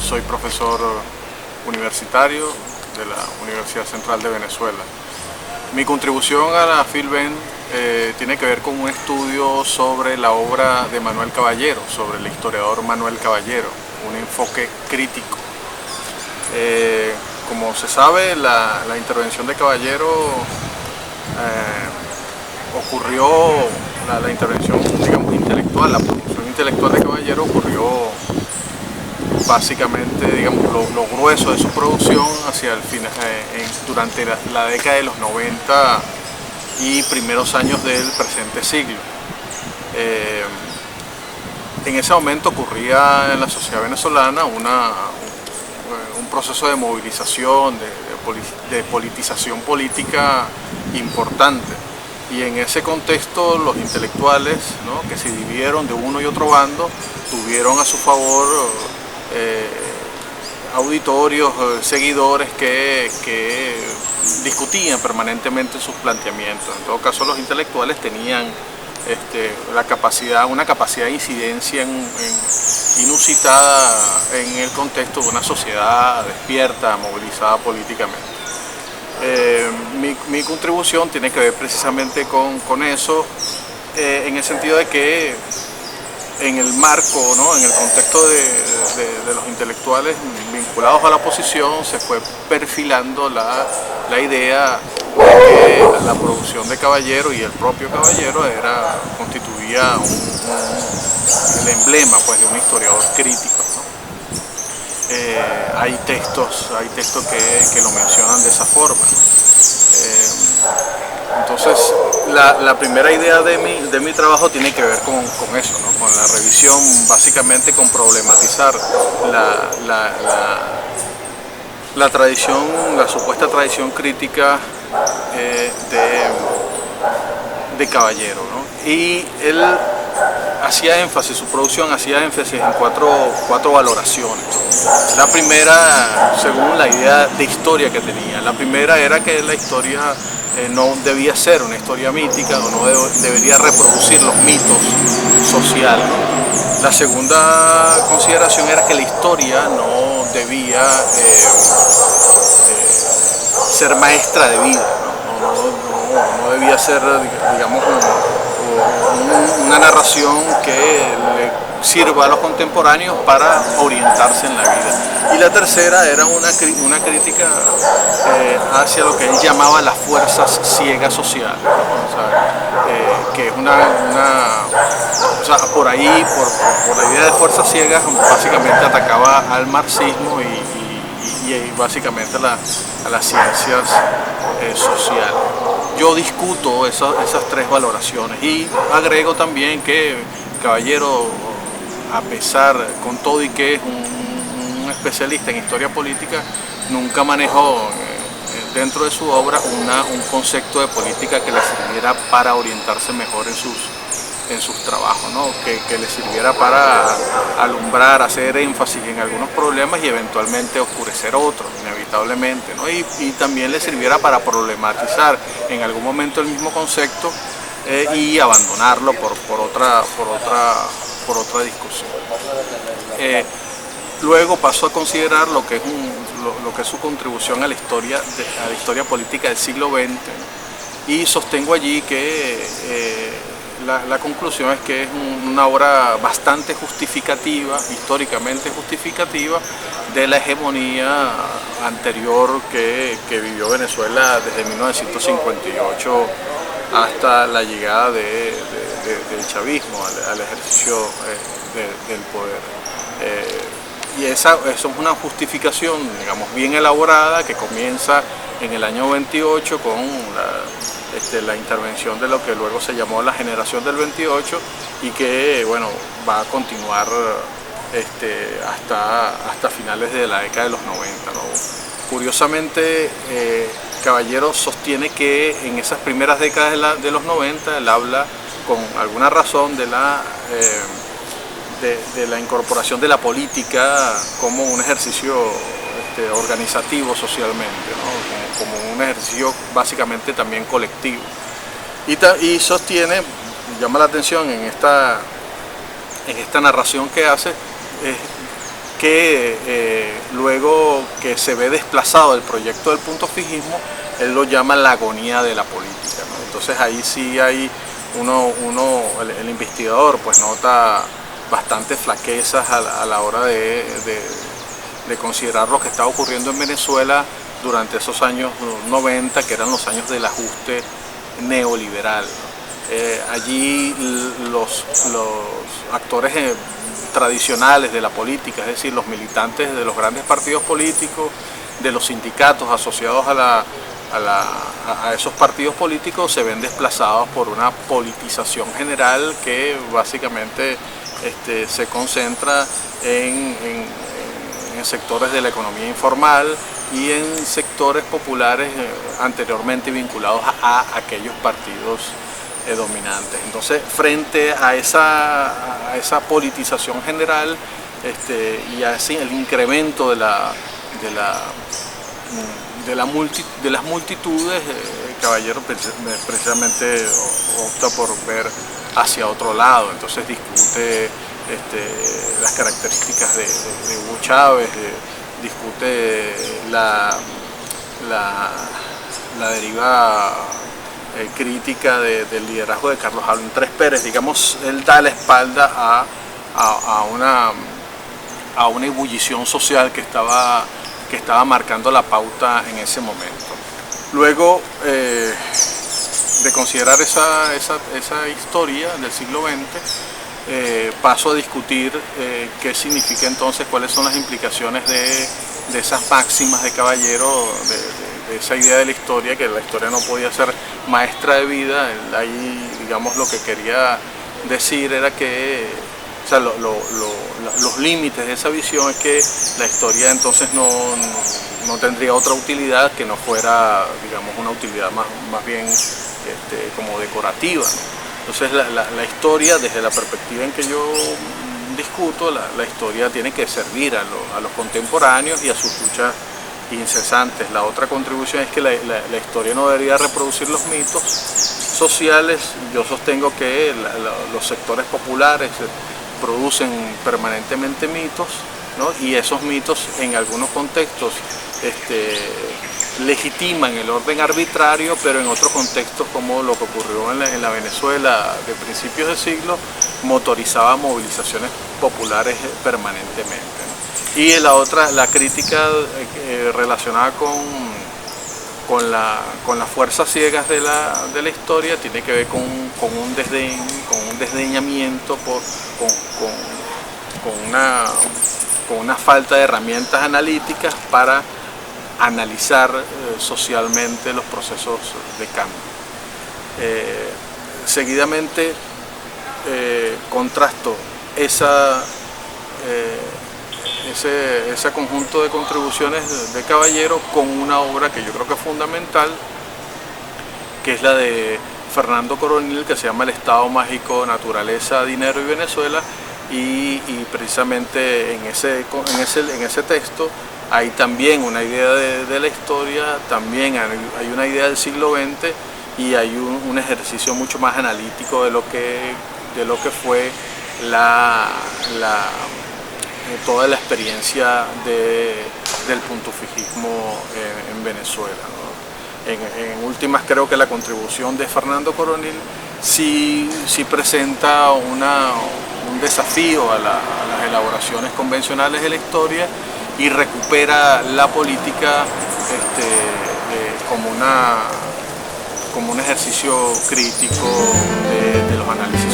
soy profesor universitario de la Universidad Central de Venezuela. Mi contribución a la FILVEN tiene que ver con un estudio sobre la obra de Manuel Caballero, sobre el historiador Manuel Caballero, un enfoque crítico. Como se sabe, la intervención de Caballero ocurrió, la intervención, digamos, intelectual, la producción intelectual de Caballero ocurrió básicamente, digamos, lo grueso de su producción hacia el final, durante la década de los 90 y primeros años del presente siglo. En ese momento ocurría en la sociedad venezolana un proceso de movilización, de politización política importante. Y en ese contexto los intelectuales, ¿no?, que se dividieron de uno y otro bando, tuvieron a su favor auditorios, seguidores que discutían permanentemente sus planteamientos. En todo caso, los intelectuales tenían una capacidad de incidencia inusitada en el contexto de una sociedad despierta, movilizada políticamente. Mi contribución tiene que ver precisamente con eso, en el sentido de que en el marco, ¿no?, en el contexto de los intelectuales vinculados a la oposición, se fue perfilando la idea de que la producción de Caballero y el propio Caballero constituía el emblema, pues, de un historiador crítico, ¿no? Hay textos que lo mencionan de esa forma. Entonces, la primera idea de mi trabajo tiene que ver con eso, ¿no?, con la revisión, básicamente con problematizar la tradición, la supuesta tradición crítica de Caballero, ¿no? Y él hacía énfasis, su producción hacía énfasis en cuatro valoraciones. La primera, según la idea de historia que tenía, la primera era que la historia no debía ser una historia mítica, o no debería reproducir los mitos sociales. La segunda consideración era que la historia no debía ser maestra de vida, no debía ser, digamos, una narración que le sirva a los contemporáneos para orientarse en la vida. Y la tercera era una crítica hacia lo que él llamaba las fuerzas ciegas sociales, ¿no? O sea, que es o sea, por ahí, por la idea de fuerzas ciegas, básicamente atacaba al marxismo y básicamente a las ciencias sociales. Yo discuto esas tres valoraciones y agrego también que Caballero, a pesar, con todo y que es un especialista en historia política, nunca manejó dentro de su obra un concepto de política que le sirviera para orientarse mejor en sus trabajos, ¿no? Que le sirviera para alumbrar, hacer énfasis en algunos problemas y eventualmente oscurecer otros, inevitablemente, ¿no? Y también le sirviera para problematizar en algún momento el mismo concepto y abandonarlo por otra discusión. Luego paso a considerar lo que es su contribución a la historia política del siglo XX, ¿no? Y sostengo allí que la conclusión es que es una obra bastante justificativa, históricamente justificativa, de la hegemonía anterior que vivió Venezuela desde 1958 hasta la llegada del chavismo al ejercicio del poder. Y esa es una justificación, digamos, bien elaborada, que comienza en el año 28 con la intervención de lo que luego se llamó la generación del 28 y que, bueno, va a continuar hasta finales de la década de los 90, ¿no? Curiosamente, Caballero sostiene que en esas primeras décadas de los 90 él habla con alguna razón de la incorporación de la política como un ejercicio organizativo socialmente, ¿no? Como un ejercicio básicamente también colectivo. Y sostiene, llama la atención en esta narración que hace, que luego que se ve desplazado del proyecto del punto fijismo, él lo llama la agonía de la política, ¿no? Entonces ahí sí hay el investigador pues nota bastantes flaquezas a la hora de considerar lo que estaba ocurriendo en Venezuela durante esos años 90, que eran los años del ajuste neoliberal, ¿no? Allí los actores tradicionales de la política, es decir, los militantes de los grandes partidos políticos, de los sindicatos asociados a esos partidos políticos, se ven desplazados por una politización general que básicamente se concentra en sectores de la economía informal y en sectores populares anteriormente vinculados a aquellos partidos dominantes. Entonces, frente a esa politización general y así el incremento de las multitudes, Caballero precisamente opta por ver hacia otro lado. Entonces discute las características de Hugo Chávez, discute la deriva crítica del liderazgo de Carlos Andrés Pérez. Digamos, él da la espalda a una ebullición social que estaba marcando la pauta en ese momento. Luego de considerar esa historia del siglo XX, paso a discutir qué significa entonces, cuáles son las implicaciones de esas máximas de Caballero, de esa idea de la historia, que la historia no podía ser maestra de vida. Ahí, digamos, lo que quería decir era que, o sea, los límites de esa visión es que la historia entonces no tendría otra utilidad que no fuera, digamos, una utilidad más bien como decorativa, ¿no? Entonces la historia, desde la perspectiva en que yo discuto, la historia tiene que servir a los contemporáneos y a sus luchas incesantes. La otra contribución es que la historia no debería reproducir los mitos sociales. Yo sostengo que los sectores populares producen permanentemente mitos, ¿no? Y esos mitos en algunos contextos legitiman el orden arbitrario, pero en otros contextos, como lo que ocurrió en la Venezuela de principios de siglo, motorizaba movilizaciones populares permanentemente, ¿no? Y la crítica relacionada con las fuerzas ciegas de la historia tiene que ver con un desdén, con un desdeñamiento, con una falta de herramientas analíticas para analizar socialmente los procesos de cambio. Seguidamente contrasto ese conjunto de contribuciones de Caballero con una obra que yo creo que es fundamental, que es la de Fernando Coronil, que se llama El Estado Mágico, Naturaleza, Dinero y Venezuela, y precisamente en ese texto hay también una idea de la historia, también hay una idea del siglo XX y hay un ejercicio mucho más analítico de lo que fue toda la experiencia del puntofijismo en Venezuela, ¿no? En últimas, creo que la contribución de Fernando Coronil sí presenta un desafío a las elaboraciones convencionales de la historia y recupera la política como un ejercicio crítico de los análisis